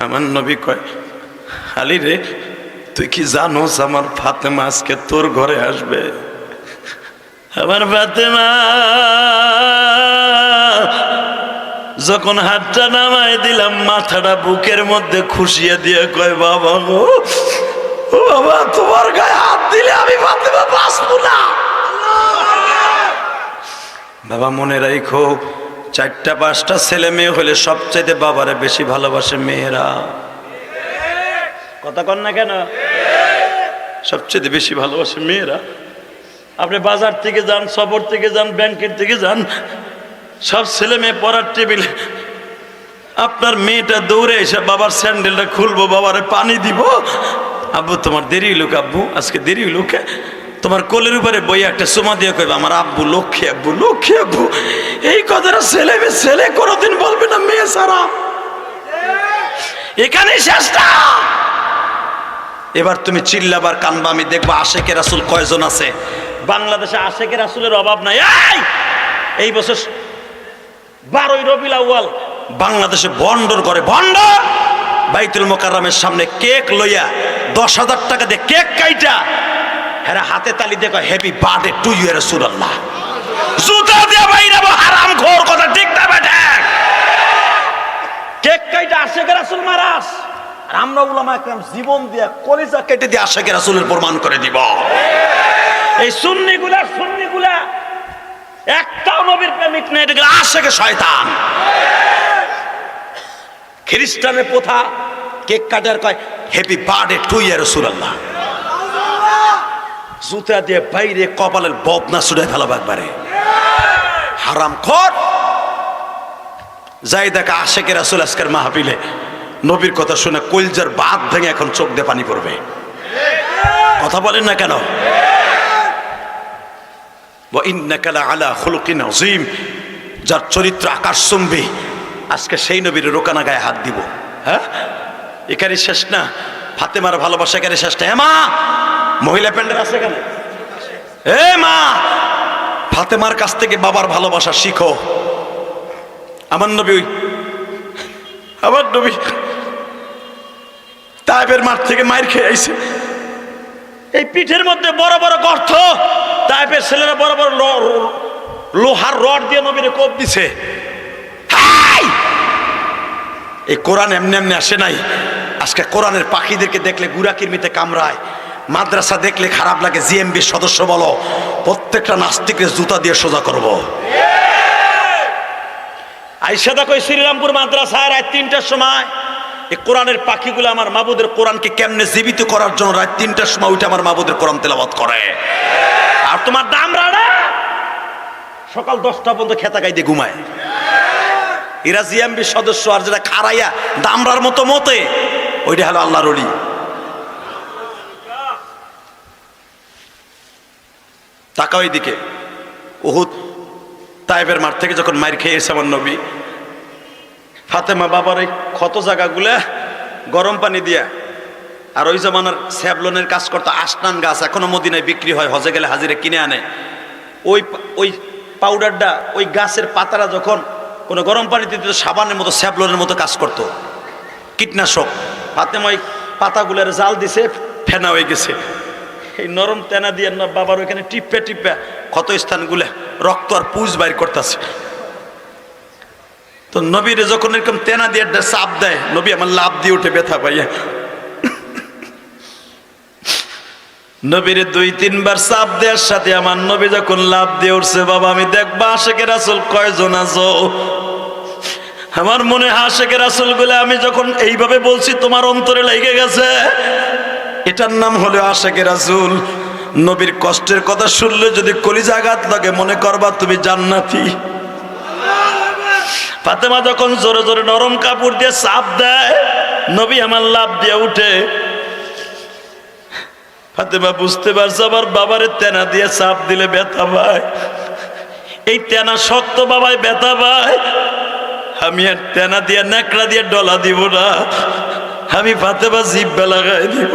আমার নবী কয়, আলী রে, তুই কি জানোস আমার ফাতেমা আজকে তোর ঘরে আসবে? আমার ফাতেমা যখন হাতটা নামাই দিলাম, মাথাটা বুকের মধ্যে খুশিয়ে দিয়ে কয়, বাবা গো, ও বাবা, তোমার গায়ে হাত দিলে আমি ফাতেমা বাঁচবো না। বাবা মনে রাখো, 4টা-5টা ছেলে মেয়ে হলে সবচাইতে বাবারে বেশি ভালোবাসে মেয়েরা। কথা কন না কেন? সবচেয়ে বেশি ভালোবাসে মেয়েরা। আপনি বাজার থেকে যান, সফর থেকে যান, ব্যাংকের থেকে যান, সব ছেলে মেয়ে পড়ার টেবিলে, আপনার মেয়েটা দৌড়ে এসে বাবার স্যান্ডেলটা খুলবো, বাবারে পানি দিব, আব্বু তোমার দেরি হইল, আব্বু আজকে দেরি হইল, তোমার কোলের উপরে বই একটা চুমা দিয়ে কইবা, আমার আব্বু লক্ষ্মী, আব্বু লক্ষ্মী, আব্বু। এই কথাটা ছেলে কোনোদিন বলবে না মেয়ে ছাড়া। এখানেই শেষটা। এবার তুমি চিল্লাবার কানবা, আমি দেখবো আশেকে রাসূল কয়জন আছে। বাংলাদেশে আশেকে রাসূলের অভাব নাই। এই বছর 12ই রবিউল আউয়াল বাংলাদেশে বন্ডর করে, বন্ড বাইতুল মোকাররমের সামনে কেক লইয়া 10,000 টাকা দিয়ে কেক কাইটা হেরা হাতে তালি দিয়ে কয়, হ্যাপি বার্থডে টু ইউ রাসূলুল্লাহ। জুতা দিয়ে বাইরাবো, হারাম খোর, কথা ঠিক না বেটা? কেক কাইটা আশেকে রাসূল মারাস, আর আমরা উলামা একরাম জীবন দিয়া কলিজা কেটে দিয়ে আশেকে রাসূলের প্রমাণ করে দিব। এই সুন্নিগুলা একটাও নবীর প্রেমিক নেই, এটা আশেকে শয়তান। খ্রিস্টানের প্রথা, কেক কাটার কয় হ্যাপি বার্থডে টু ইউ রাসূলুল্লাহ। জুতা দিয়ে বাইরে কপালের বদনা ছুড়ে ফেলাবো একবারে, হারাম খোর। যাই দেখা আশেকে রাসূল আজকের মাহফিলে নবীর কথা শুনে কলজার বাঁধ ভেঙে এখন চোখ দিয়ে পানি পড়বে। কথা বলেন না কেন? ওয়া ইন্নাকা লাআলা খুলুকিন আযীম, যার চরিত্র আকাশচুম্বী, আজকে সেই নবীর রোকানা গায়ে হাত দিব। হ্যাঁ, এখানে শেষ না, ফাতেমার ভালোবাসা এখানে শেষ না। হ্যাঁ মা, মহিলা প্যান্ডেল আছে এখানে। এ মা, ফাতেমার কাছ থেকে বাবার ভালোবাসা শিখো। আমার নবী তায়েফের মাঠ থেকে মাইর খেয়ে আইছে, এই পিঠের মধ্যে বড় বড় গর্ত, তায়েফের ছেলেরা বড় বড় লোহার রড দিয়ে নবীরে কোপ দিছে। এই কোরআন এমনি এমনি আসে নাই। আজকে কোরআনের পাখিদেরকে দেখলে গুড়া কিরমিতে কামড়ায়, মাদ্রাসা দেখলে খারাপ লাগে। জিএমবির সদস্য বলো, প্রত্যেকটা নাস্তিকের জুতা দিয়ে সোজা করবো। আইসা দেখো শ্রীরামপুর মাদ্রাসায় রাত 3টার সময় এই কোরআনের পাখিগুলো আমার মাবুদের কোরআনকে কেমনে জীবিত করার জন্য রাত 3টার সময় উঠে আমার মাবুদের কোরআন তেলাওয়াত করে। আর তোমার দামরাটা সকাল 10টা পর্যন্ত খেতা গাই দিয়ে ঘুমায়। এরা জিএমবির সদস্য, আর যেটা খারাইয়া দামরার মতো মতে, ওইটা হলো আল্লাহর ওলি। তাকাও এইদিকে, উহুদ তায়েফের মাঠ থেকে যখন মাইর খেয়েছে আমার নবী, ফাতেমা বাবার এই ক্ষত জায়গাগুলা গরম পানি দিয়া, আর ওই জমানার স্যাবলনের কাজ করতো, আসনান গাছ এখনো মদিনায় বিক্রি হয়, হজে গেলে হাজিরে কিনে আনে। ওই পাউডারটা, ওই গাছের পাতারা যখন কোনো গরম পানিতে দিত, সাবানের মতো স্যাবলনের মতো কাজ করতো, কীটনাশক। ফাতেমা ওই পাতাগুলার জাল দিছে, ফেনা হয়ে গেছে। এই নরম তেনা দিয়ে বাবার ওইখানে টিপে ক্ষত স্থানগুলা রক্ত আর পুজ বাইর করতেছে। তো নবীরে যখন এরকম তেনা দিয়ে চাপ দেয়, নবী আমার লাভ দিয়ে উঠে ব্যথা পাইয়া। নবীরে 2-3 বার চাপ দেওয়ার সাথে আমার নবী যখন লাভ দিয়ে উঠছে, বাবা আমি দেখবা আশেকে রাসূল কয়জন আছো। আমার মনে হয় আশেকে রাসূল গুলো আমি যখন এইভাবে বলছি তোমার অন্তরে লেগে গেছে। এটার নাম হলো আশেকে রাসূল। নবীর কষ্টের কথা শুনলে যদি কলিজা আঘাত লাগে, মনে করবা তুমি জান্নাতি। ফাতেমা যখন জোরে জোরে নরম কাপড় দিয়ে চাপ দেয়, নবী আমার লাভ দিয়ে উঠে। ফাতেমা বুঝতে পারছে আমার বাবারে তেনা দিয়ে চাপ দিলে ব্যথা পায়, এই তেনা শক্ত বাবায় ব্যথা পায়। আমি আর তেনা দিয়ে ন্যাকড়া দিয়ে ডলা দিব না, আমি ফাতেমা জিব্বা লাগাই দিব।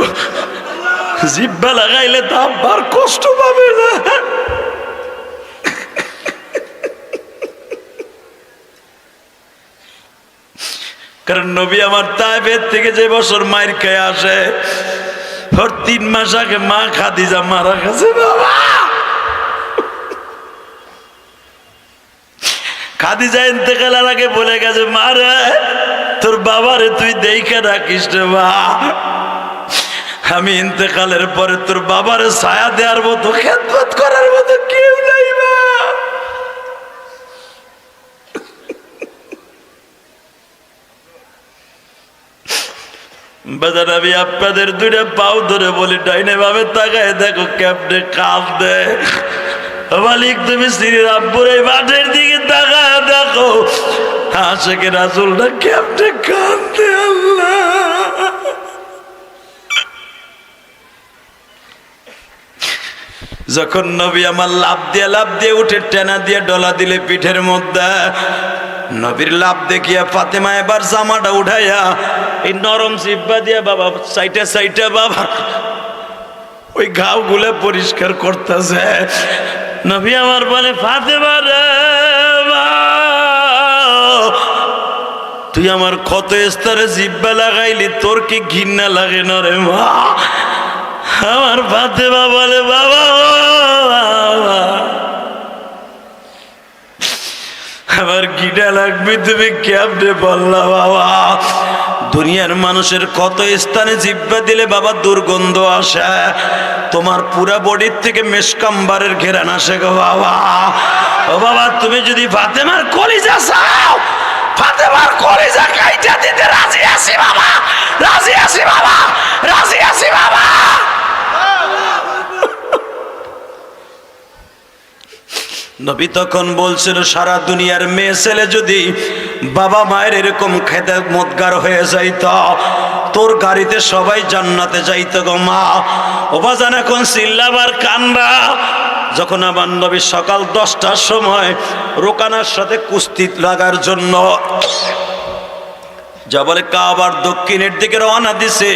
জিব্বা লাগাইলে তো আব্বার কষ্ট পাবে না। কারণ নবী আমার তায়েফের থেকে যে বছর মায়ের খেয়ে আসে, ওর 3 মাস আগে মা খাদিজা মারা গেছে। বাবা, খাদিজা ইন্তেকালের আগে বলে গেছে, মারে তোর বাবারে তুই দেখে রাখিস রে মা, আমি ইন্তেকালের পরে তোর বাবারে ছায়া দেওয়ার মতো, খেদমত করার মতো কেউ নাই মা। বাজার আমি আপনাদের 2টা পাও ধরে বলি, ডাইনে ভাবে তাকায় দেখো কেমনে কাঁদে। মালিক তুমি শ্রীর আব্বুর এই মাঠের দিকে তাকায় দেখো, আশেকে রাসূলটা কেমনে কাঁদে। আল্লাহ, যখন নবী আমার লাভ দিয়ে উঠে টেনা দিয়ে ডলা দিলে পিঠের মধ্যে, নবীর লাভ দেখিয়া ফাতেমা এবার জামাটা উঠাইয়া এই নরম জিব্বা দিয়া বাবা সাইটে বাবা ওই ঘাও গুলা পরিষ্কার করতেছে। নবী আমার বলে, ফাতেমা রে মা, তুই আমার ক্ষত স্তরে জিব্বা লাগাইলি, তোর কি ঘৃণা লাগে না রে মা? আমার ফাতেমা বলে, বাবা আমার ঘৃণা লাগবে, তুমি কেমনে বললা বাবা? দুনিয়ার মানুষের কত স্থানে জিব্বা দিলে বাবা দুর্গন্ধ আসে, তোমার পুরা বডির থেকে মেশকাম্বারের ঘেরান আসে গো বাবা। ও বাবা, তুমি যদি ফাতেমার কলিজা চাও, ফাতেমার কলিজা কাইটা দিতে রাজি আছি বাবা, রাজি আছি বাবা, রাজি আছি বাবা। নবী তখন বলছিল, সারা দুনিয়ার মেয়ে ছেলে যদি বাবা মায়ের এরকম খেদমতগার হয়ে যাইত, তোর গাড়িতে সবাই জান্নাতে যাইত গো মা। ও বাজান এখন চিল্লাবার কান্না। যখন আমার নবী সকাল 10টার সময় রোকানার সাথে কুস্তি লাগার জন্য যা বলে কাবার দক্ষিণের দিকে রওনা দিছে,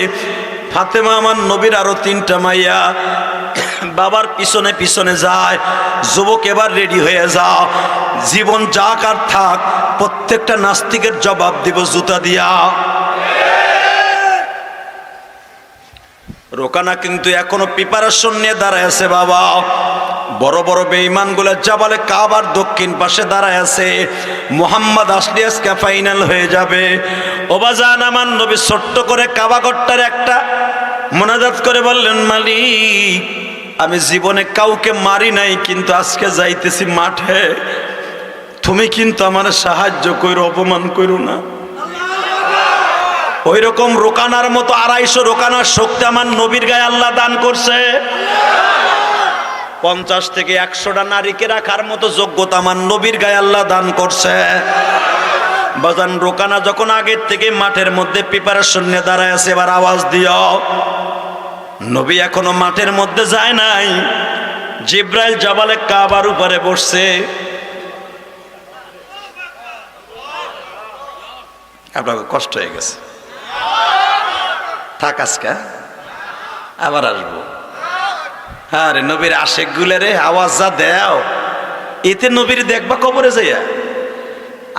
ফাতেমা আমার নবীর আরো 3টা মাইয়া বাবার পিছনে পিছনে যায়, যুবক এবার রেডি হয়ে যাও, জীবন যাক আর থাক, প্রত্যেকটা নাস্তিকের জবাব দিব জুতা দিয়া। রোকানা কিন্তু এখনো প্রিপারেশন নিয়ে দাঁড়ায় আছে বাবা। বড় বড় বেঈমান গুলা জাবালে কাবার দক্ষিণ পাশে দাঁড়ায় আছে, মুহাম্মদ আসলে আজকে ফাইনাল হয়ে যাবে। ওবাজান আমার নবী ছোট্ট করে কাবাগরটার একটা মোনাজাত করে বললেন, মালিক আমি জীবনে কাউকে মারি নাই, কিন্তু আজকে যাইতেছি মাঠে, তুমি কিন্তু আমার সাহায্য করো, অপমান করো না। ওই রকম রোকানার মতো 250 রোকানার শক্তি আমার নবীর গায়ে আল্লাহ দান করছে। 50 থেকে 100টা নারীকে রাখার মতো যোগ্যতা আমার নবীর গায়ে আল্লাহ দান করছে। বাজান রোকানা যখন আগের থেকে মাঠের মধ্যে প্রিপারেশন নিয়ে দাঁড়ায় আছে, এবার আওয়াজ দিও। নবী এখনো মাঠের মধ্যে যায় নাই, জিব্রাইল জাবালে কাবার উপরে বসছে। আপনাকে কষ্ট হয়ে গেছে, থাক আজকে আবার আসবো। আরে নবীর আশেক গুলারে আওয়াজ যা দেও, এতে নবীর দেখবা কবরে যাইয়া।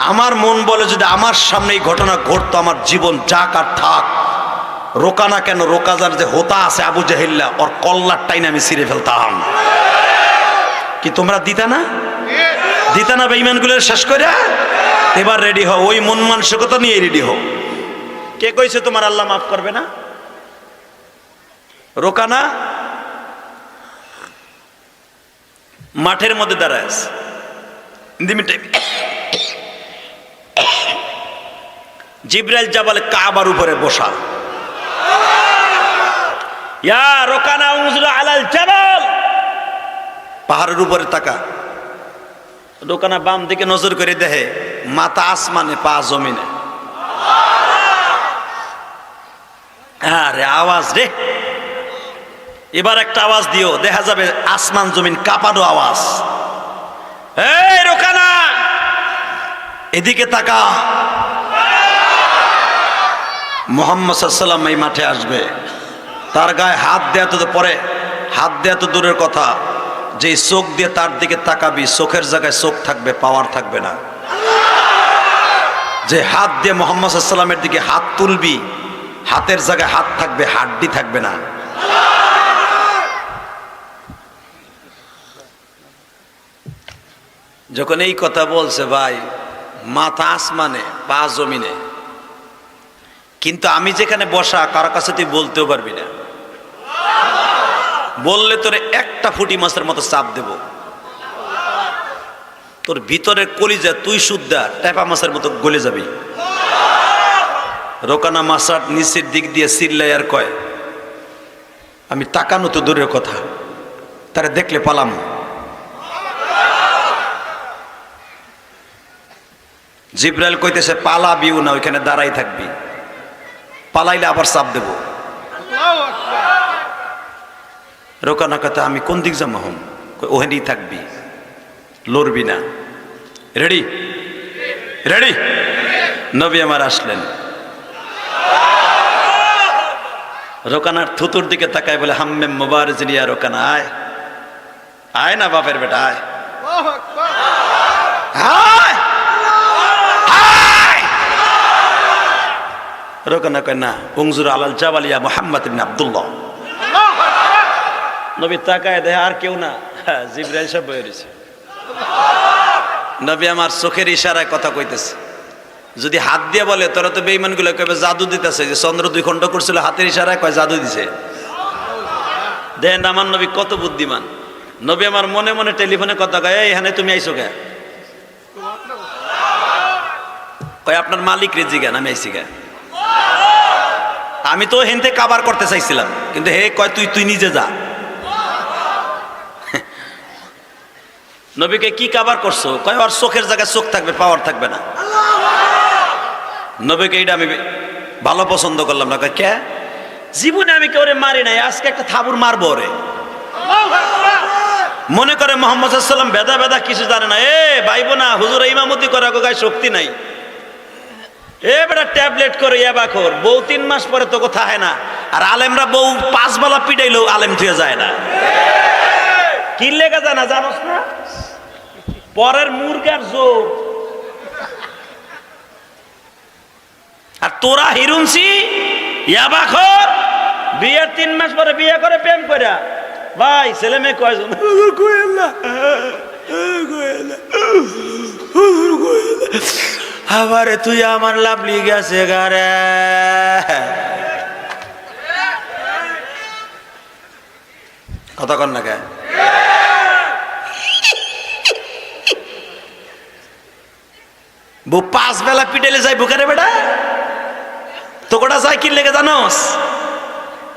আমার মন বলে যদি আমার সামনে এই ঘটনা ঘটতো, আমার জীবন যাক আর থাক, রোকানা কেন, রোকাজার যে হোতা আছে আবু জাহিল্লা, ওর কল্লার টাইনে আমি ছিঁড়ে ফেলতাম। কি তোমরা দিতা না, দিতা না বেঈমান গুলো শেষ করে? এবার রেডি হও, ওই মন মানসিকতা নিয়ে রেডি হও। কে কইছে তোমার আল্লাহ মাফ করবে না? রোকানা মাঠের মধ্যে দাঁড়ায় আছে, জিব্রাইল জাবালে কাবার উপরে বসা। ইয়া রোকানা উনজুল আলাল জাবাল, পাহাড়ের উপরে তাকা। রোকানা বাম দিকে নজর করে দেখে, মাথা আসমানে পা জমিনে। আরে আওয়াজ রে, এবার একটা আওয়াজ দিও, দেখা যাবে আসমান জমিন কাঁপানো আওয়াজ। এই রোকানা এদিকে তাকা, মুহাম্মদ সাল্লাল্লাহু আলাইহি ওয়াসাল্লাম এই মাঠে আসবে। তার গায়ে হাত দেয়া তো পরে, হাত দেয়া তো দূরের কথা, যে চোখ দিয়ে তার দিকে তাকাবি, চোখের জায়গায় চোখ থাকবে, পাওয়ার থাকবে না। যে হাত দিয়ে মুহাম্মদ সাল্লাল্লাহু আলাইহি ওয়াসাল্লামের দিকে হাত তুলবি, হাতের জায়গায় হাত থাকবে, হাড্ডি থাকবে না। যখন এই কথা বলছে ভাই, মাথা আসমানে পা জমিনে, কিন্তু আমি যেখানে বসা কারো কাছে তুই বলতেও পারবি না। বললে তোরে একটা ফুটি মাছের মতো চাপ দেব, তোর ভিতরের কলিজা তুই শুদ্ধা টেপা মাছের মতো গলে যাবি। রোকানা মাসাট নিচের দিক দিয়ে চিল্লাই আর কয়, আমি তাকানো তো দূরের কথা, তারে দেখলে পালাম। জিব্রাইল কইতেছে পালাবিও না, ওইখানে দাঁড়াই থাকবি, পালাইলে আবার চাপ দেব। রোকানা কথা, আমি কোন দিক যাবো? হম, ওখানেই থাকবি, লড়বি না। Ready ready. নবী আমার আসলেন, রোকানার থুতুর দিকে তাকায় বলে, হাম্মে মুবারজিনিয়া রোকানা, আয় আয় না বাপের বেটা, আয় আয়। রোকানা কয় না, উংজুর আলাল জাবালিয়া মুহাম্মদ ইবনে আব্দুল্লাহ। নবী তাকায় দেয় আর কেউ না, জিবরাইল সাহেব বয়ে রয়েছে। নবী আমার চোখের ইশারায় কথা কইতেছে। যদি হাত দিয়ে বলে তোরা তো বেঈমান গুলো কবে জাদু দিতেছে, যে চন্দ্র 2 খণ্ড করছিল হাতের ইশারায়, কয় জাদু দিছে। দেন আমার নবী কত বুদ্ধিমান। নবী আমার মনে মনে টেলিফোনে কথা কয়, এই এখানে তুমি আইছো কে? কয় আপনার মালিক রে জিগান, আমি আইছি কে। আমি তো হেনতে কাবার করতে চাইছিলাম, কিন্তু হে কয় তুই তুই নিজে যা। নবীকে কি কাবার করছো? কয় ওর চোখের জায়গায় চোখ থাকবে, পাওয়ার থাকবে না। নবীকে এটা আমি ভালো পছন্দ করলাম না। কে? জীবনে আমি কেউ মারি নাই, আজকে একটা থাবুর মারবো ওরে। মনে করে মুহাম্মদ সাল্লাল্লাহু আলাইহি ওয়াসাল্লাম বেদা বেদা কিছু জানে না। এ ভাইবো না, হুজুর ইমামতি করে গায়ে শক্তি নাই। এ বেটা ট্যাবলেট করে ইয়াবা খোর, বউ 3 মাস পরে তো কথা হয় না। আর আলেমরা বউ 5 বেলা পিটাইলেও আলেম থুয়ে যায় না। কি লেগে যায় না জানোস না? পরের মুরগার জোর। আর তোরা হিরুনসি ইয়াবা খোর, বিয়ের 3 মাস পরে বিয়ে করে প্রেম করে। ভাই ছেলে মেয়ে কয়জন? আবারে তুই আমার লাভলি গেছে গারে। কথা কন না কে? বউ 5 বেলা পিটাইলে যাই বুকারে বেটা, তো কোটা যায় কি লেগে জানোস?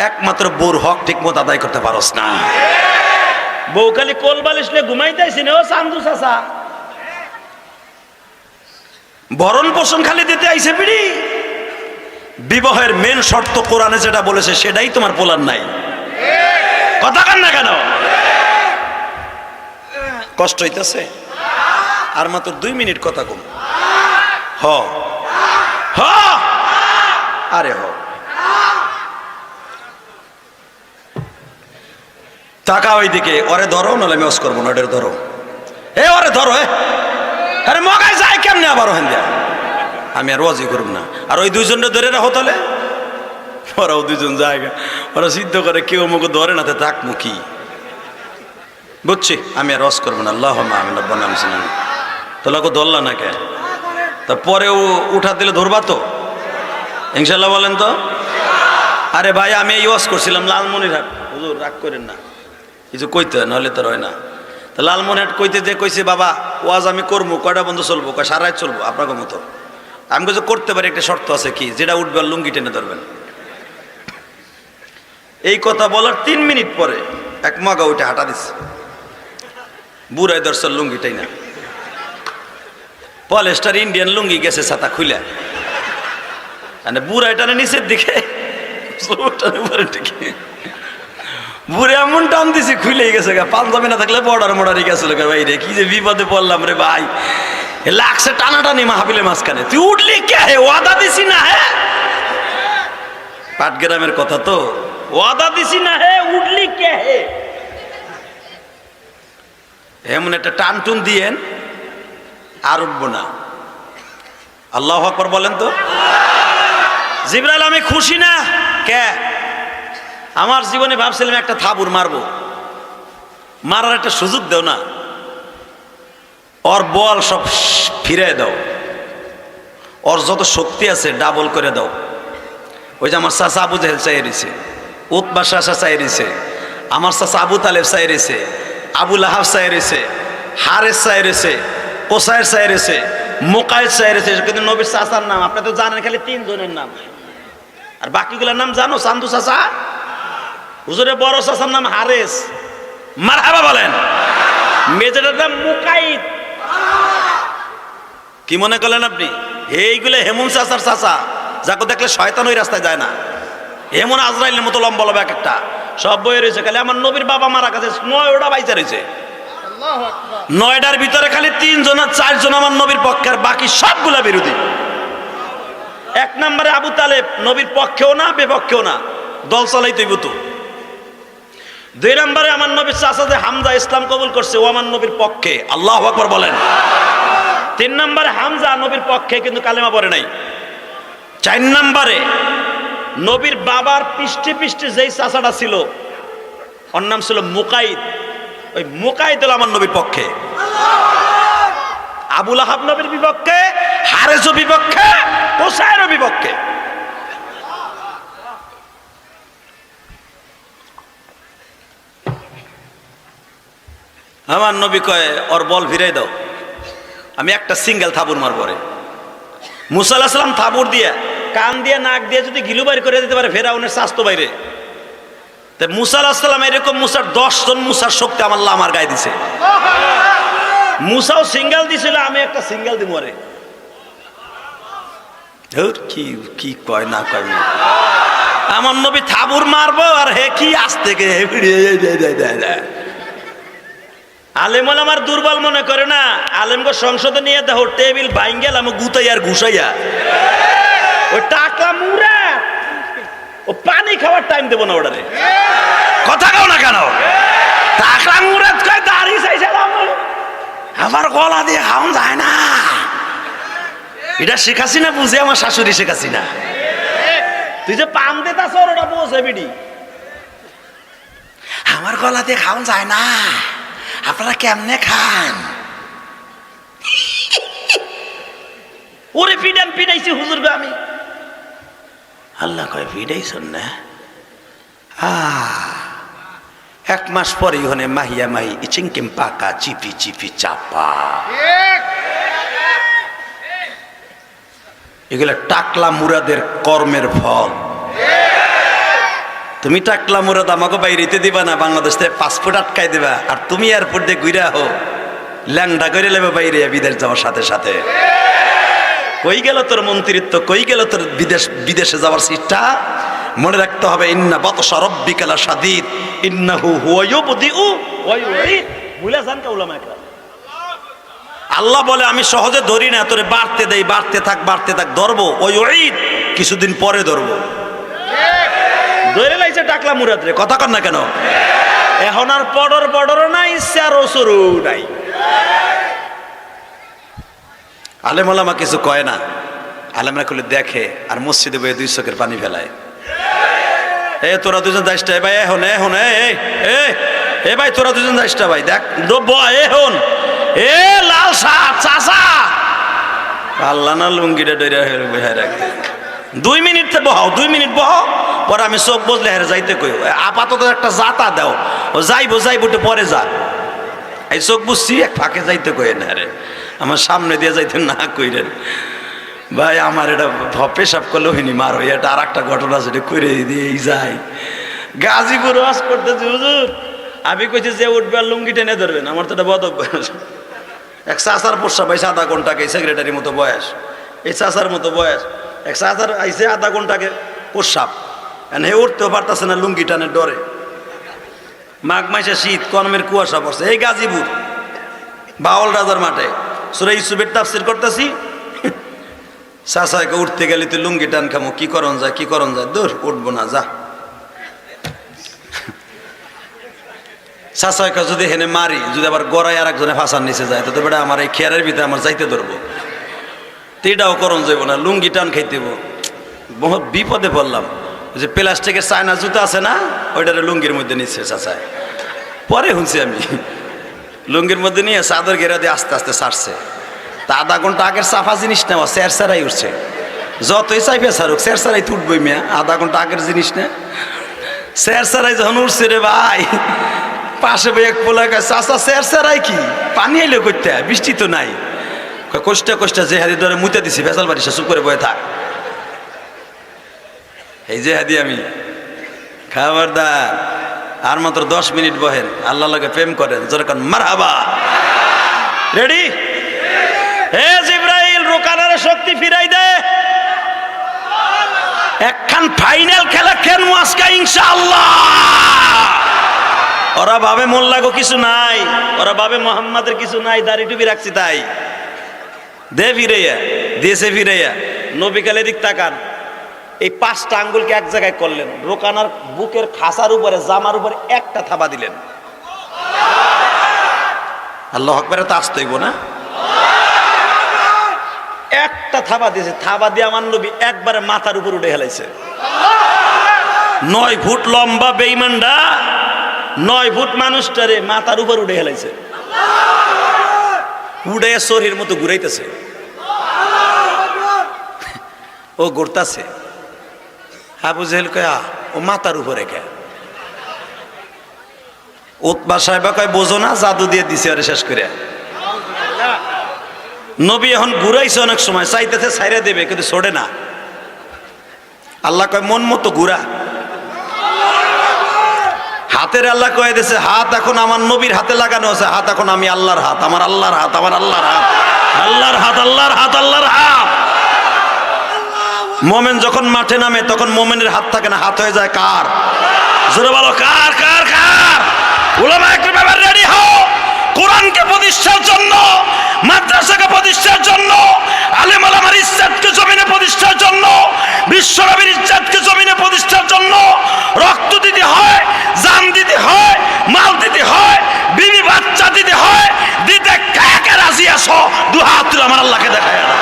একমাত্র বউর হক ঠিক মতো আদায় করতে পারোস না। বউ খালি কোল বালিশ নিয়ে ঘুমাইতেছি না, ও চান্দু চাচা ভরণ পোষণ খালি দিতে আইছে বিড়ি। বিবাহের মেন শর্ত কোরআনে যেটা বলেছে সেটাই তোমার পোলার নাই। কথা কান না কেন? কষ্ট হইতেছে? আর মাত্র 2 মিনিট কথা কম। হ হ আরে হ। টাকা ওইদিকে, ওরে ধরো, নাহলে আমি অস করবো না। ওদের ধরো, এ ওরে ধরো। আরে মগাই যায় কেমনে আবার ওখান দিয়া? আমি আর ওয়াজি করব না। আর ওই 2 জনটা ধরে রাখো তাহলে। ওরাও 2 জন জায়গা, ওরা সিদ্ধ করে কেউ মুখে ধরে না, থাক মুখী। বুঝছি, আমি আর ওয়াজ করবো না। আল্লাহ আমিন রব্বানা আমিন। তাহলে ওকে ধরলা না কে? তারপরেও উঠা দিলে ধরবা তো ইনশাল্লাহ? বলেন তো। আরে ভাই আমি এই ওয়াজ করছিলাম লালমনিরহাট। হুজুর রাগ করেন না, কিছু কইতে হয়, নাহলে তো হয় না। তা লালমনিরহাট কইতে যে কইছে বাবা ওয়াজ আমি করবো, কয়টা বন্ধ চলবো? কয় সারা রাত চলবো আপনাকে মতো। আমি কিছু করতে পারি, একটা শর্ত আছে। কি? যেটা উঠবে আর লুঙ্গি টেনে ধরবেন। এই কথা বলার 3 মিনিট পরে এক মগা উঠে হাঁটা দিচ্ছে, বুড়াই দর্শন লুঙ্গিটাই না, পলেস্টার ইন্ডিয়ান লুঙ্গি গেছে ছাতা খুলে, মানে বুড়াইটানে নিচের দিকে, বুড়ে এমন টান দিছে খুলে গেছে। পাঞ্জাবি না থাকলে বর্ডার মোড়ারি গেছিল। ভাই রে কি যে বিপদে পড়লাম রে ভাই, লাগছে টানাটানি মাহফিলের মাঝখানে। তুই উঠলি কে? হে ওয়াদা দিছি না হে, পাটগ্রামের কথা তো, ওয়াদা দিছি না হে, উঠলি কে হে? এমন একটা টান টুন দিয়েন আর উঠবো না। আল্লাহু আকবার বলেন তো। জিবরাইল আমি খুশি না কে? আমার জীবনে ভাবছিলাম একটা থাবুর মারবো, মারার একটা সুযোগ দেও না, ওর বল সব ফিরে দাও, ওর যত শক্তি আছে ডাবল করে দাও। ওই যে আমার চাচা আবু জাহেল চাই রয়েছে, উতবা চাচা চাই রয়েছে, আমার চাচা আবু তালেব চাই রয়েছে, আবু লাহাব চাই রয়েছে, হারেস চাই রয়েছে, ওসাইর চাই রয়েছে, মোকায়েদ চাই রয়েছে। কিন্তু নবীর চাচার নাম আপনি তো জানেন খালি 3 জনের নাম, আর বাকিগুলোর নাম জানো? চান্দু চাচা, হুজুরের বড় চাচার নাম হারেস, মারহাবা বলেন। মেজরের নাম মুকাইদ। কি মনে করলেন আপনি এইগুলো হেমুন চাচার চাচা, যাকে দেখলে শয়তান ওই রাস্তায় যায় না। হেমুন আজরাইলের মতো লম্বা লম্বা এক একটা সব বয়ে রয়েছে। খালি আমার নবীর বাবা মারা কাছে 9টা বাইচা রয়েছে, 9টার ভিতরে খালি 3 জন 4 জন আমার নবীর পক্ষের, বাকি সবগুলা বিরোধী। 1 নম্বরে আবু তালেব নবীর পক্ষেও না বিপক্ষেও না, দল চালাইতেই তো। 2 নম্বরে আমার নবীর চাচা যে হামজা ইসলাম কবুল করছে, ও আমার নবীর পক্ষে, আল্লাহু আকবার বলেন। 3 নম্বরে হামজা নবীর পক্ষে কিন্তু কালেমা পড়ে নাই। 4 নম্বরে নবীর বাবার পৃষ্ঠে পৃষ্ঠে যেই চাচাটা ছিল ওর নাম ছিল মুকাইদ, ওই মুকাইদ হলো আমার নবীর পক্ষে। আবু লাহাব নবীর বিপক্ষে, হারেসও বিপক্ষে, ওসাইরও বিপক্ষে। আমার নবী কয় ওর বল ফিরাই দাও, আমি একটা সিঙ্গেল থাবুর মারবো রে। মুসা আলাইহিস সালাম থাবুর দিয়ে কান দিয়ে নাক দিয়ে যদি গিলু বাইর করে দিতে পারে ফেরাউনের স্বাস্থ্য বাইরে, তো মুসা আলাইহিস সালাম এরকম মুসার 10 জন মুসার শক্তি আল্লাহ আমার গায়ে দিছে। মুসাও সিঙ্গেল দিছিল, আমি একটা সিঙ্গেল দিব রে। কি কি কয় না কয়, আমার নবী থাবুর মারবো আর হে কি আসতে গে আলেম আমার দুর্বল মনে করে না। আলেমকে সংসদে নিয়ে দেখো টেবিল ভাঙ্গেল আমি গুতাই আর ঘুষাইয়া ওই টাকা মুড়া ও পানি খাওয়ার টাইম দেবো না ওটারে। কথা কাও না কেন? টাকা মুড়া কয় দাড়ি চাইছিলাম, আমার গলা দিয়ে খাওয়া যায় না। এটা শেখাছি না বুঝে, আমার শাশুড়ি শেখাছি না। তুই যে পান দিতাছ ওটা বোঝে বিডি, আমার গলা দিয়ে খাওয়া যায় না, আপনারা কেমনে খান? ওরে পিডান পিডাইছি হুজুর আমি। আল্লাহ কয় পিডাইছন না? 1 মাস পরে ওখানে মাহিয়া মাহি চিংকিম পাকা চিপি চিপি চাপা, এগুলা টাকলা মুরাদের কর্মের ফল। তুমি টাকলা মুরাদ আমাকে বাইরেতে দিবা না, বাংলাদেশ থেকে পাসপোর্ট আটকাই দিবা, আর তুমি এয়ারপোর্ট দিয়ে ঘুরা হো ল্যাংডা করে লেবে বাইরে বিদেশ যাওয়ার সাথে সাথে। কই গেল তোর মন্ত্রিত্ব, কই গেল তোর বিদেশে যাওয়ার সিটটা? মনে রাখতে হবে ইন্না বাতশা রাব্বিকা লাশাদীদ ইন্নাহু হুয়া ইউবদিউ ওয়া ইউঈদ। ভুলে যান কা উলামা একরাম। আল্লাহ বলে আমি সহজে ধরি না, তোরে বাড়তে দেই, বাড়তে থাক ধরবো, ওয়া ইউঈদ কিছুদিন পরে ধরবো। ধরে লাইছে টাকলা মুরাদ রে, কথা কর না কেন? এখন আর পড়র নাই, চারো সরু নাই। আলেম ওলামা কিছু কয় না, আলেমরা করলে দেখে আর মসজিদে বয়ে 2 চোখের পানি ফেলায়। এ তোরা 2 জন যাইস ভাই, এখন এখন এ ভাই তোরা 2 জন যাইস ভাই, দেখ এখন এ লাল শাহ চাচা আল্লাহ না লুঙ্গিটা ডইরা বেহায় রাখে। 2 মিনিট বহাও, 2 মিনিট বহাও, পরে আমি চোখ বসলে হেরে যাইতে কই। আপাতত একটা যাতা দাও, ও যাইবো একটু পরে যা। এই চোখ বুঝছি এক ফাঁকে যাইতে কই না রে, আমার সামনে দিয়ে যাইতে না কইরেন ভাই। আমার এটা পেশাব করলে হইনি মার হই, এটা আর একটা ঘটনা সেটা করে দিয়েই যায়। গাজীপুর ওয়াজ করতেছি হুজুর, আমি কইছি যে উঠবে আর লুঙ্গি টেনে ধরবেন, আমার তো এটা বদ অভ্যাস। এক চাচার পোষা ভাই 7 ঘন্টাকে সেক্রেটারির মতো বয়স, এই চাচার মতো বয়স, এক চাচার আইসে 1/2 ঘন্টাকে পোষাপ, হে উঠতেও পারতেছে না লুঙ্গি টানের ডরে। মাঘ মাসে শীত, কনমের কুয়াশা পড়ছে। এই গাজীপুর বাউল রাজার মাঠে সূরা ইউসুফের তাফসীর করতেছি, চাচাকে উঠতে গেলে তুই লুঙ্গি টান খামো, কি করন যায় দূর উঠবো না যা। চাচাকে যদি হেনে মারি, যদি আবার গড়াই আর একজনে ফাঁসার নিচে যায়, তো বেটা আমার এই খেয়ারের ভিতরে আমার যাইতে ধরবো। এটাও করণ যাইব না, লুঙ্গি টান খাইতেব। বহুত বিপদে পড়লাম। যে প্লাস্টিকের চায়না জুতা আছে না, ওইটারে লুঙ্গির মধ্যে নিচ্ছে চাচায়। পরে শুনছি আমি লুঙ্গির মধ্যে নিয়ে চাদর ঘেরা দিয়ে আস্তে আস্তে ছাড়ছে। তা আধা ঘন্টা আগের সাফা জিনিস নেওয়া স্যার স্যারাই উঠছে। যতই চাইফে ছাড়ুক স্যার স্যারাই তুটবই মেয়া, আধা ঘন্টা আগের জিনিস না। স্যার স্যারাই যখন উঠছে রে ভাই, পাশে ভাই এক পোলা চাচা স্যার স্যারাই কি পানি এলে করতে, বৃষ্টি তো নাই। কষ্টা কষ্টা যে হাদি ধরে মুতে দিছি, ভেজাল বাড়ি চুপ করে বয়ে থাক। এই যে হাদি আমি খাবারদার, আর মাত্র 10 মিনিট বহেন, আল্লাহ লাগে প্রেম করেন, যেরকম মারহাবা। রেডি? হে জিব্রাইল, রুকানার শক্তি ফিরাই দে। একখান ফাইনাল খেলা খেলবো আজকে ইনশাআল্লাহ। ওরা ভাবে মোল্লাগো কিছু নাই, ওরা ভাবে মোহাম্মদের কিছু নাই, দাড়ি টুপি রাখছি তাই। দে ফিরাইয়া, দেশে ফিরাইয়া নবী কালে দিক তাকান। এই 5টা আঙ্গুলকে এক জায়গায় করলেন, রোকানার বুকের খাসার উপরে, জামার উপরে একটা থাবা দিলেন। আল্লাহু আকবার, তো আসতে হইব না? একটা থাবা দিয়েছে, থাবা দিয়ে আমার নবী একবারে মাথার উপর উঠে হেলাইছে। 9 ফুট লম্বা বেঈমানটা 9 ফুট মানুষটারে মাথার উপর উঠে হেলাইছে। উড়ে শরীর মতো ঘুরাইতেছে, ও ঘুরতাছে। আবু জেহেল কয়া ও মাথার উপরে কে? উতবা সাহেবা কয় বোঝো না, জাদু দিয়ে দিছে আরে শেষ করে। নবী এখন ঘুরাইছে, অনেক সময় চাইতেছে ছাইরে দেবে কিন্তু ছড়ে না। আল্লাহ কয় মন মতো ঘুরা। হাতের আল্লাহ কয়ে দিয়েছে হাত এখন আমার নবীর হাতে লাগানো আছে, হাত এখন আমি আল্লাহর হাত, আমার আল্লাহর হাত, আমার আল্লাহর হাত, আল্লাহর হাত, আল্লাহর হাত, আল্লাহর হাত। মোমেন যখন মাঠে নামে তখন মোমেনের হাত থাকে না, হাত হয়ে যায় কার? জোরে বলো কার? কার? কার? উলামা একরাম এবার রেডি হও, কোরআনকে প্রতিষ্ঠার জন্য, মাদ্রাসাকে প্রতিষ্ঠার জন্য, আলেম ওলামার ইজ্জতকে জমিনে প্রতিষ্ঠার জন্য, বিশ্বনবীর ইজ্জতকে জমিনে প্রতিষ্ঠার জন্য রক্ত দিতে হয়, জান দিতে হয়, মাল দিতে হয়, বিবি বাচ্চা দিতে হয়। দিতে কে কে রাজি আছো? 2 হাত তুলে আমার আল্লাহকে দেখায় না।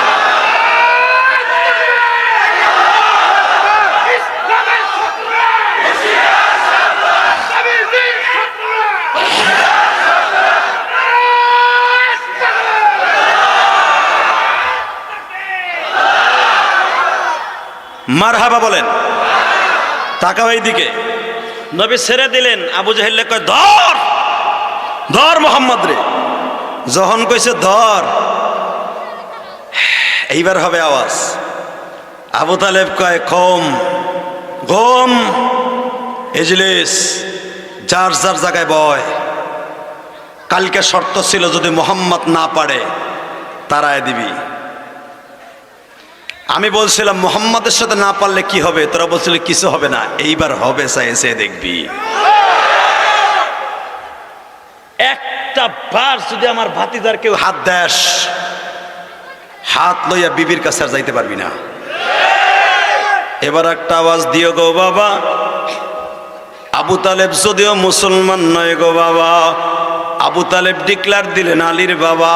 মারহাবা বলেন। তাকাও এই দিকে। নবী ছেড়ে দিলেন, আবু জাহেল কয় ধর ধর মোহাম্মদ রে। যখন কইছে ধর, এইবার হবে আওয়াজ। আবু তালেব কয় কম কম, ইজলিস, যার যার জায়গায় বয়। কালকে শর্ত ছিল যদি মোহাম্মদ না পারে তারায় দিবি। আমি বলছিলাম মোহাম্মদের সাথে না পারলে কি হবে, তোরা বলছিল কিছু হবে না। এইবার হবে, চাইছে দেখবি। একটা বার যদি আমার ভাতিজার কেউ হাত দেশ, হাত লইয়া বিবির কাছে আর যাইতে পারবি না। এবার একটা আওয়াজ দিও গো বাবা। আবু তালেব যদিও মুসলমান নয় গো বাবা, আবু তালেব ডিক্লার দিলেন আলীর বাবা।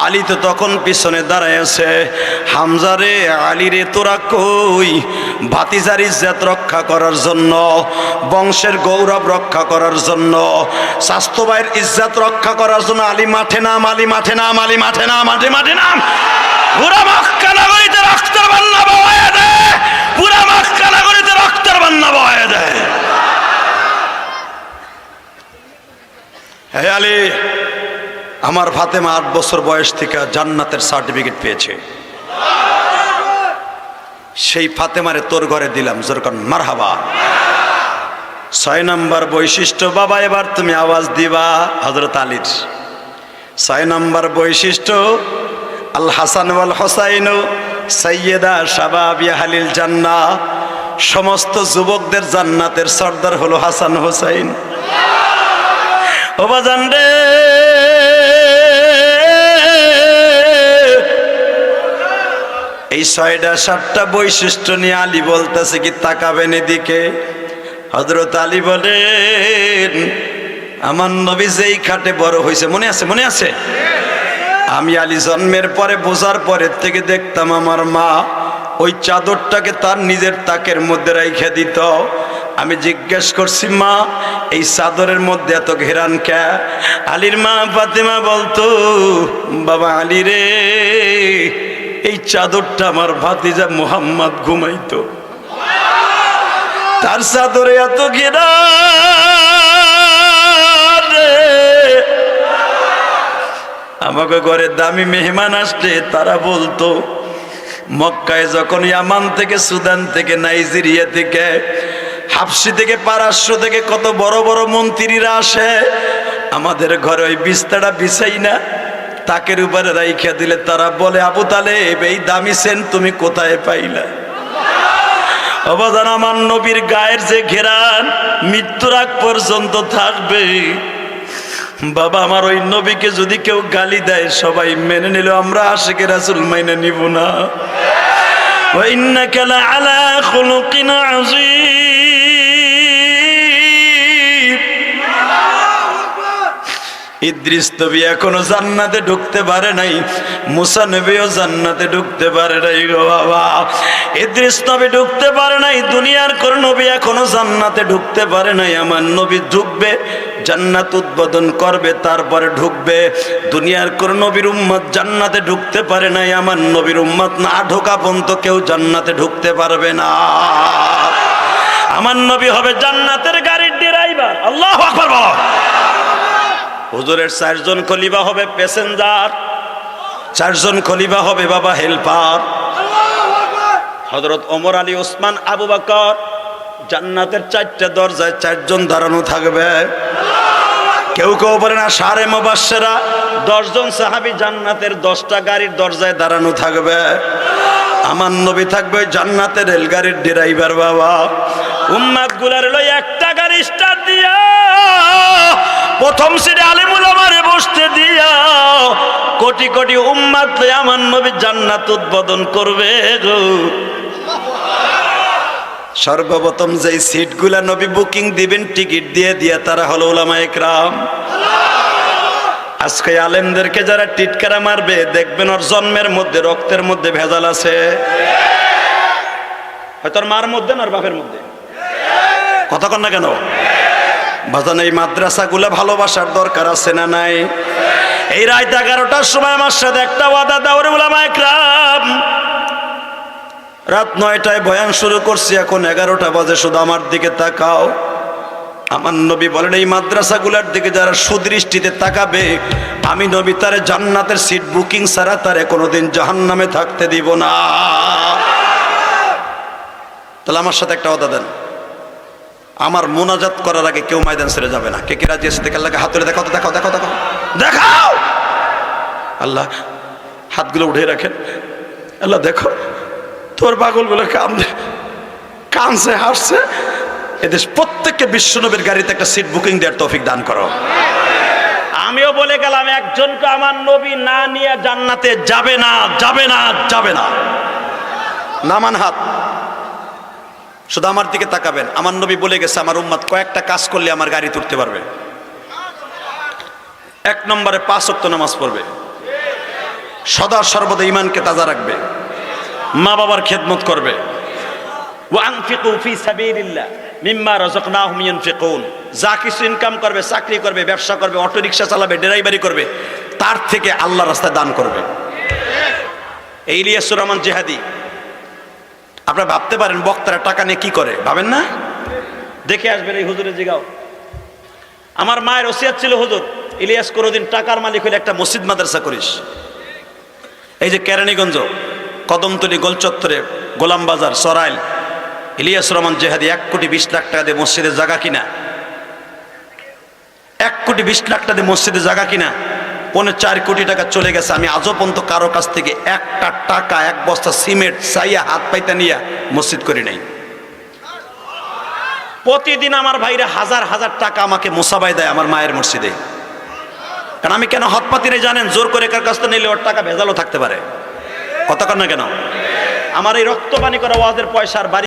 আলী তো তখন পিছনে দাঁড়ায় আছে। হামজারে, আলী রে তোরা কই? ভাতিজার ইজ্জত রক্ষা করার জন্য, বংশের গৌরব রক্ষা করার জন্য, স্বাস্থ্য ভাইয়ের ইজ্জত রক্ষা করার জন্য আলী মাঠে নাম, আলী মাঠে নাম, আলী মাঠে নাম, মাঠে মাঠে নাম। পুরা মক্কা নগরীতে রক্তের বন্যা বয়ে দে, পুরা মক্কা নগরীতে রক্তের বন্যা বয়ে দে। হে আলী, আমার ফাতেমা 8 বছর বয়স থেকে জান্নাতের সার্টিফিকেট পেয়েছে। সেই ফাতেমারে তোর ঘরে দিলাম, যেরকম মারহাবা। 6 নম্বর বৈশিষ্ট্য বাবা, এবার তুমি আওয়াজ দিবা হযরত আলীর। 6 নম্বর বৈশিষ্ট্য, আল হাসান ওয়াল হুসাইন সাইয়্যিদা শাবাবি আহলিল জান্নাহ। সমস্ত যুবকদের জান্নাতের সর্দার হলো হাসান হুসাইন। ও বাজান রে, এই 6টা 7টা বৈশিষ্ট্য নিয়ে আলী বলতেছে কি তাকাবেন এদিকে। হযরত আলী বলেন আমার নবী যেই খাটে বড় হয়েছে, মনে আছে? মনে আছে? আমি আলী জন্মের পরে বোঝার পরের থেকে দেখতাম আমার মা ওই চাদরটাকে তার নিজের তাকের মধ্যে রাইখা দিত। আমি জিজ্ঞেস করছি, মা এই চাদরের মধ্যে এত ঘেরান কে? আলীর মা ফাতেমা বলতো, বাবা আলী রে, এই চাদরটা আমার ভাতিজা মুহাম্মদ ঘুমাইতো, তার চাদরে এত ঘেরান রে। আমাকে ঘরে দামি মেহমান আসলে তারা বলতো, মক্কায় যখন ইয়ামান থেকে, সুদান থেকে, নাইজেরিয়া থেকে, হাবশি থেকে, পারস্য থেকে কত বড় বড় মন্ত্রীরা আসে, আমাদের ঘরে ওই বিছানা বিছাই না তাকের উপরে রাইখা দিলে তারা বলে, আবু তালেব এই দামি সেন তুমি কোথায় পাইলা? অবদান আমার নবীর গায়ের যে ঘেরান মৃত্যুর আগ পর্যন্ত থাকবে। বাবা আমার ওই নবীকে যদি কেউ গালি দেয় সবাই মেনে নিল, আমরা আশিকে রাসূল মাইনে নিব না। ওয়া ইন্নাকা লাআলা খুলুকিন আযীম। ইদ্রিস নবী এখনো জান্নাতে ঢুকতে পারে নাই, মুসা নবীও জান্নাতে ঢুকতে পারে নাই গো বাবা। ইদ্রিস নবী ঢুকতে পারে নাই, দুনিয়ার কোন নবী এখনো জান্নাতে ঢুকতে পারে নাই। আমার নবী ঢুকবে, জান্নাত উদ্বোধন করবে, তারপরে ঢুকবে। দুনিয়ার কোন নবীর উম্মত জান্নাতে ঢুকতে পারে নাই। আমার নবীর উম্মত না ঢোকা পর্যন্ত কেউ জান্নাতে ঢুকতে পারবে না। আমার নবী হবে জান্নাতের গাড়ির ড্রাইভার। আল্লাহু আকবার বলো। হুজুরের 4 জন খলিফা হবে প্যাসেঞ্জার, 4 জন খলিফা হবে বাবা হেল্পার। হযরত ওমর, আলী, ওসমান, আবু বকর, জান্নাতের 4টা দরজায় 4 জন দাঁড়ানো থাকবে। কেউ কেউ বলে না সারে মুবাশশিরা, 10 জন সাহাবী জান্নাতের 10টা গাড়ির দরজায় দাঁড়ানো থাকবে। আমার নবী থাকবে জান্নাতের রেলগাড়ির ড্রাইভার বাবা। উম্মত গুলার লই একটা গাড়ি স্টার্ট দিয়া প্রথম সিটে আলেম উলামারে বসতে দিয়া কোটি কোটি উম্মত লই আমার নবী জান্নাত উদ্বোধন করবে গো। সর্বপ্রথম যেই সিটগুলা নবী বুকিং দিবেন টিকিট দিয়ে দিয়া তারা হলো উলামায়ে কেরাম। আজকে আলেমদেরকে যারা টিটকারা মারবে দেখবেন ওর জন্মের মধ্যে, রক্তের মধ্যে ভেজাল আছে। হয়তো মার মধ্যে না বাপের মধ্যে। কথা কন না কেন? বাজান এই মাদ্রাসাগুলো ভালোবাসার দরকার আছে না নাই? এই রাত 11টার সময় আমার সাথে একটা ওয়াদা দাও রে উলামায়ে কেরাম। রাত 9টায় বয়ান শুরু করছি, এখন 11টা বাজে, শুধু আমার দিকে তাকাও। আমার নবী বলেন এই মাদ্রাসাগুলোর দিকে যারা সুদৃষ্টিতে তাকাবে আমি নবী তারে জান্নাতের সিট বুকিং ছাড়া তারে কোনোদিন জাহান্নামে থাকতে দিব না। তাহলে আমার সাথে একটা ওয়াদা দেন, আমার মোনাজাত করার আগে কেউ ময়দান ছেড়ে যাবে না। কে কে রাজি আছে? দেখে আল্লাহকে হাত তুলে দেখাও তো, দেখাও দেখাও দেখাও দেখাও। আল্লাহ হাতগুলো উঠে রাখেন। আল্লাহ দেখো তোর পাগলগুলো কানছে, হাসছে। এদেশ প্রত্যেককে বিশ্বনবীর গাড়িতে একটা সিট বুকিং দেওয়ার তৌফিক দান করো। আমিও বলে গেলাম একজনকে আমার নবী না নিয়ে জান্নাতে যাবে না, যাবে না, যাবে না। নামান হাত, শুধু আমার দিকে তাকাবেন। আমার নবী বলে গেছে আমার উম্মত কয়েকটা কাজ করলে আমার গাড়ি তুলতে পারবে। 1 নম্বরে 5 ওয়াক্ত নামাজ পড়বে, সদা সর্বদা ঈমানকে তাজা রাখবে, মা বাবার খেদমত করবে। ওয়া আনফিকু ফি সাবিলিল্লাহ মিম্মা রাযাকনাহুম ইউনফিকুন। যা কিছু ইনকাম করবে, চাকরি করবে, ব্যবসা করবে, অটো রিকশা চালাবে, ড্রাইভারি করবে, তার থেকে আল্লাহর রাস্তায় দান করবে। এই ইলিয়াসুর রহমান জিহাদি, আপনারা ভাবতে পারেন বক্তারা টাকা নিয়ে কি করে, ভাবেন না? দেখে আসবেন এই হুজুরের জিগাও। আমার মায়ের ওসিয়ত ছিল, হুজুর ইলিয়াস কোনোদিন টাকার মালিক হলে একটা মসজিদ মাদ্রাসা করিস। এই যে কেরানীগঞ্জ, কদমতলী, গোলচত্বরে, গোলাম বাজার, সরাইল, ইলিয়াস রহমান জিহাদি 1 কোটি 20 লাখ টাকা দিয়ে মসজিদের জায়গা কিনা, 1 কোটি 20 লাখ টাকা দিয়ে মসজিদের জায়গা কিনা 4.25 কোটি টাকা চলে গেছে। আমি আজও পর্যন্ত কারো কাছ থেকে একটা টাকা, 1 বস্তা সিমেন্ট চাইয়া হাত পাইতে নিয়ে মসজিদ করি নাই। প্রতিদিন আমার ভাইরা হাজার হাজার টাকা আমাকে মোসাবাই দেয় আমার মায়ের মসজিদে। কারণ আমি কেন হাত পাতি নেই জানেন? জোর করে কার কাছ থেকে নিলে ওর টাকা ভেজালও থাকতে পারে। কথা কন না কেন? আমার এই রক্ত পানি করা ওয়াজের পয়সার বাড়ি